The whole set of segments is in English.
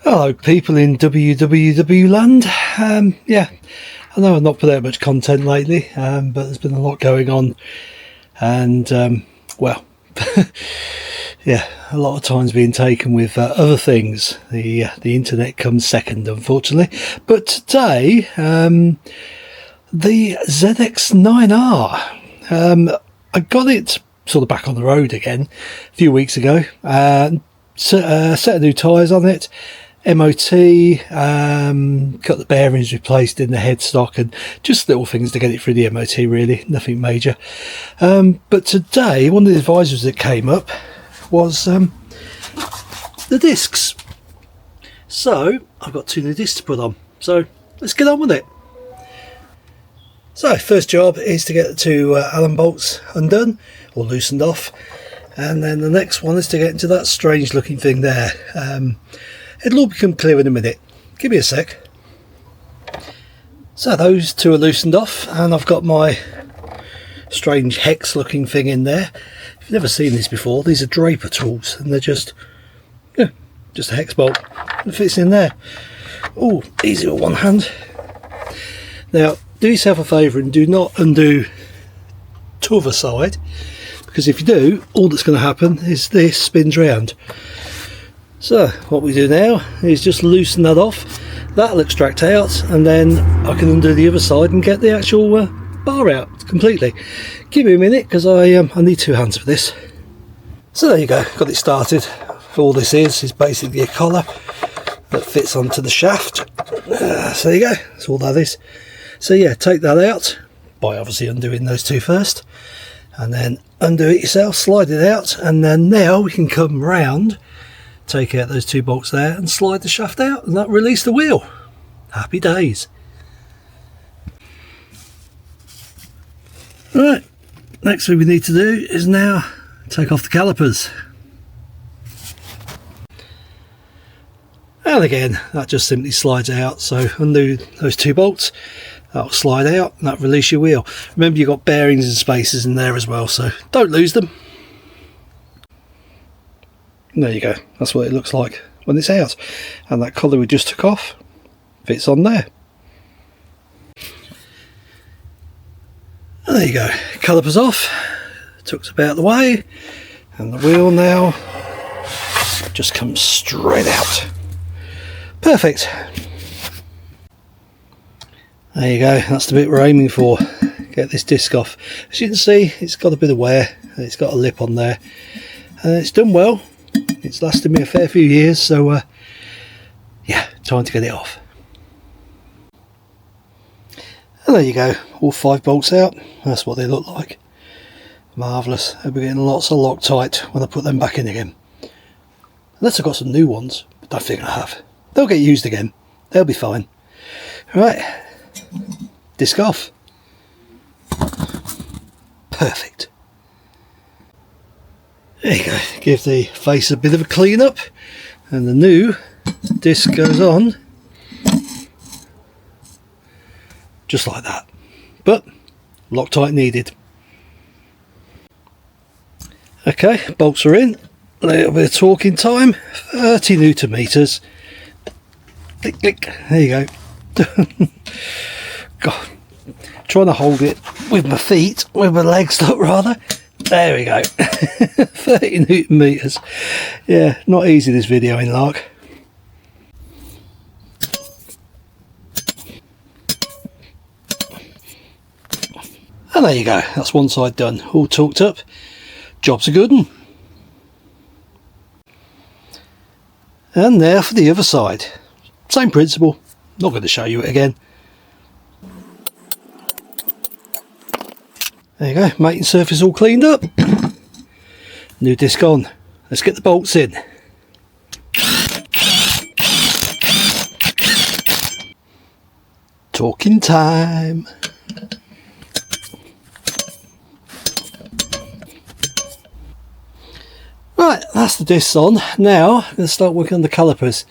Hello people in www land. Yeah, I know I've not put out much content lately, but there's been a lot going on, and well, yeah, a lot of time's being taken with other things. The internet comes second, unfortunately. But today, the ZX9R, I got it sort of back on the road again a few weeks ago. Set of new tyres on it, MOT, got the bearings replaced in the headstock, and just little things to get it through the MOT, really, nothing major. But today, one of the advisories that came up was the discs. So I've got two new discs to put on, so let's get on with it. So first job is to get the two Allen bolts undone or loosened off, and then the next one is to get into that strange looking thing there. It'll all become clear in a minute. Give me a sec. So those two are loosened off, and I've got my strange hex looking thing in there. If you've never seen these before, these are Draper tools, and they're just a hex bolt that fits in there. Oh, easy with one hand. Now do yourself a favour and do not undo to the other side, because if you do, all that's going to happen is this spins round. So what we do now is just loosen that off. That'll extract out, and then I can undo the other side and get the actual bar out completely. Give me a minute, because I need two hands for this. So there you go, got it started. All this is basically a collar that fits onto the shaft. So there you go, that's all that is. So yeah, take that out by obviously undoing those two first, and then undo it yourself, slide it out, and then now we can come round, take out those two bolts there and slide the shaft out, and that release the wheel. Happy days. Right, next thing we need to do is now take off the calipers. And again, that just simply slides out, so undo those two bolts, that'll slide out and that'll release your wheel. Remember, you've got bearings and spacers in there as well, so don't lose them. There you go, that's what it looks like when it's out, and that collar we just took off fits on there. And there you go, calipers off, tucked about the way, and the wheel now just comes straight out. Perfect. There you go, that's the bit we're aiming for. Get this disc off. As you can see, it's got a bit of wear, it's got a lip on there, and it's done well. It's lasted me a fair few years, so yeah, time to get it off. And there you go, all 5 bolts out. That's what they look like. Marvellous. They'll be getting lots of Loctite when I put them back in again. Unless I've got some new ones, but I don't think I have. They'll get used again. They'll be fine. Right, disc off. Perfect. There you go, give the face a bit of a clean up, and the new disc goes on just like that, but Loctite needed. Okay, bolts are in, a little bit of talking time, 30 Newton meters. Click, click, there you go. God, trying to hold it with my feet, with my legs up rather. There we go. 30 Newton meters. Yeah, not easy this video in Lark. And there you go, that's one side done, all torqued up. Job's a good one. And now for the other side. Same principle, not going to show you it again. There you go, mating surface all cleaned up. New disc on. Let's get the bolts in. Talking time. Right, that's the discs on. Now I'm going to start working on the calipers.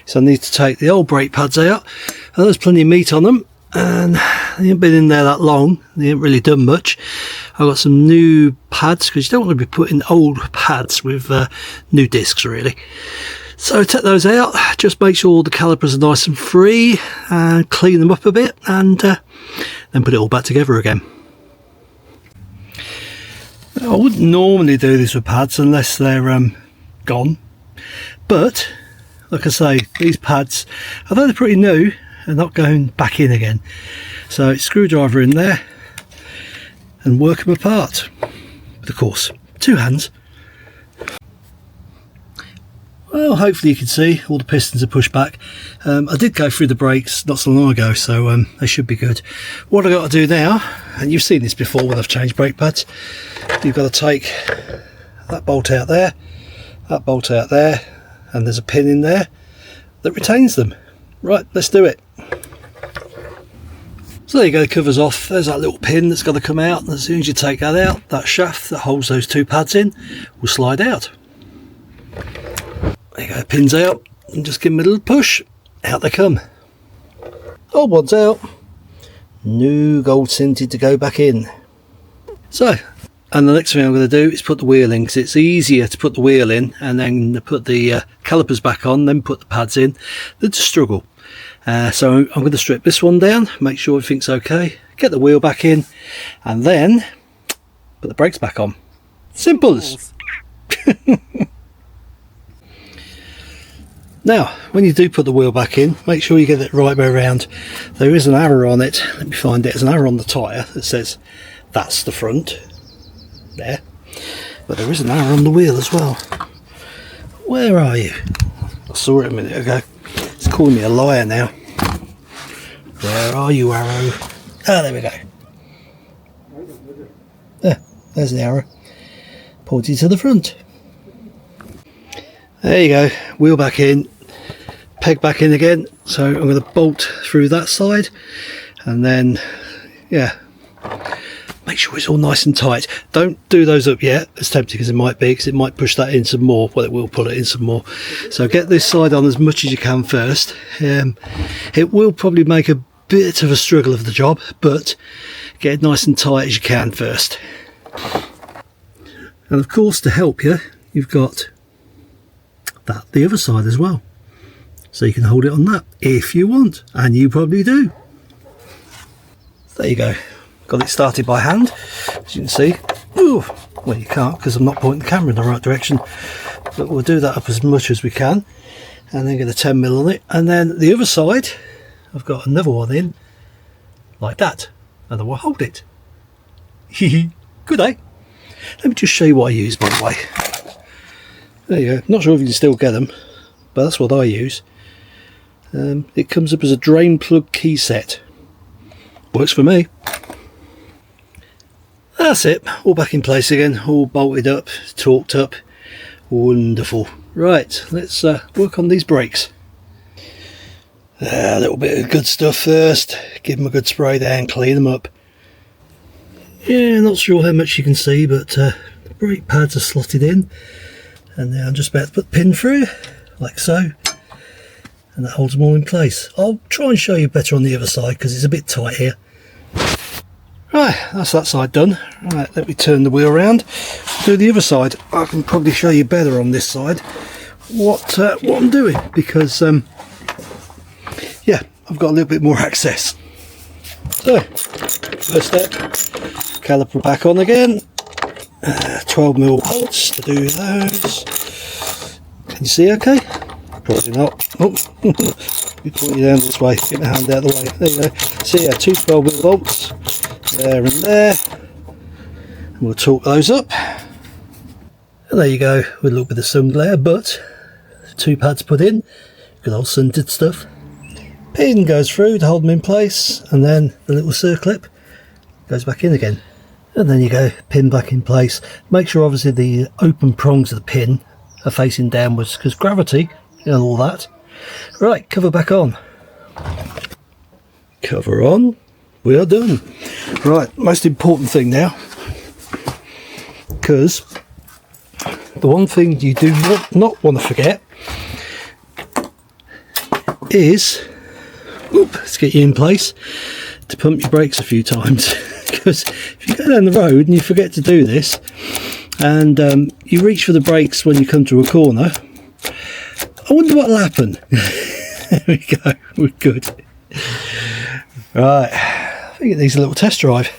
So I need to take the old brake pads out. And there's plenty of meat on them, and they haven't been in there that long. They haven't really done much. I've got some new pads, because you don't want to be putting old pads with new discs really. So take those out, just make sure all the calipers are nice and free, and clean them up a bit, and then put it all back together again. I wouldn't normally do this with pads unless they're gone, but like I say, these pads, although they're pretty new, are not going back in again. So screwdriver in there and work them apart with, of course, 2 hands. Well, hopefully you can see all the pistons are pushed back. I did go through the brakes not so long ago, so they should be good. What I've got to do now, and you've seen this before when I've changed brake pads, you've got to take that bolt out there, that bolt out there, and there's a pin in there that retains them. Right, let's do it. So there you go, the cover's off. There's that little pin that's got to come out, and as soon as you take that out, that shaft that holds those 2 pads in will slide out. There you go, pins out, and just give them a little push, out they come. Old one's out, new gold sinted to go back in. So, and the next thing I'm going to do is put the wheel in, because it's easier to put the wheel in and then put the calipers back on, then put the pads in, than to struggle. So I'm going to strip this one down, make sure everything's okay, get the wheel back in, and then put the brakes back on. Simple as. Now, when you do put the wheel back in, make sure you get it right way around. There is an arrow on it. Let me find it. There's an arrow on the tyre that says that's the front. There. But there is an arrow on the wheel as well. Where are you? I saw it a minute ago. It's calling me a liar now. Where are you, arrow? Ah, there we go. There's the arrow. Pointing to the front. There you go. Wheel back in. Peg back in again, so I'm going to bolt through that side, and then make sure it's all nice and tight. Don't do those up yet, as tempting as it might be, because it might push that in some more. Well, it will pull it in some more. So get this side on as much as you can first. It will probably make a bit of a struggle of the job, but get it nice and tight as you can first. And of course, to help you, you've got the other side as well. So you can hold it on that if you want, and you probably do. There you go. Got it started by hand, as you can see. Ooh, well, you can't because I'm not pointing the camera in the right direction, but we'll do that up as much as we can, and then get a 10mm on it. And then the other side, I've got another one in, like that, and then we'll hold it. Good, eh? Let me just show you what I use, by the way. There you go. Not sure if you can still get them, but that's what I use. It comes up as a drain plug key set. Works for me. That's it, all back in place again, all bolted up, torqued up. Wonderful. Right, let's work on these brakes. A little bit of good stuff first. Give them a good spray down, clean them up. Yeah, not sure how much you can see, but the brake pads are slotted in. And now I'm just about to put the pin through, like so. And that holds them all in place. I'll try and show you better on the other side because it's a bit tight here. Right, that's that side done. Right, let me turn the wheel around. Do the other side. I can probably show you better on this side what I'm doing, because yeah, I've got a little bit more access. So, first step, caliper back on again. 12mm bolts to do those. Can you see okay? Probably not. Oh, we point you down this way, get my hand out of the way. There you go. So yeah, 2 12mm bolts there and there. And we'll torque those up. And there you go, with a little bit of sun glare, but 2 pads put in. Good old sunted stuff. Pin goes through to hold them in place, and then the little circlip goes back in again. And then you go, pin back in place. Make sure obviously the open prongs of the pin are facing downwards, because gravity and all that. Right, cover back on. Cover on. We are done. Right, most important thing now, because the one thing you do not want to forget is, let's get you in place, to pump your brakes a few times. Because if you go down the road and you forget to do this, and you reach for the brakes when you come to a corner, I wonder what'll happen. There we go, we're good. Right, I think it needs a little test drive.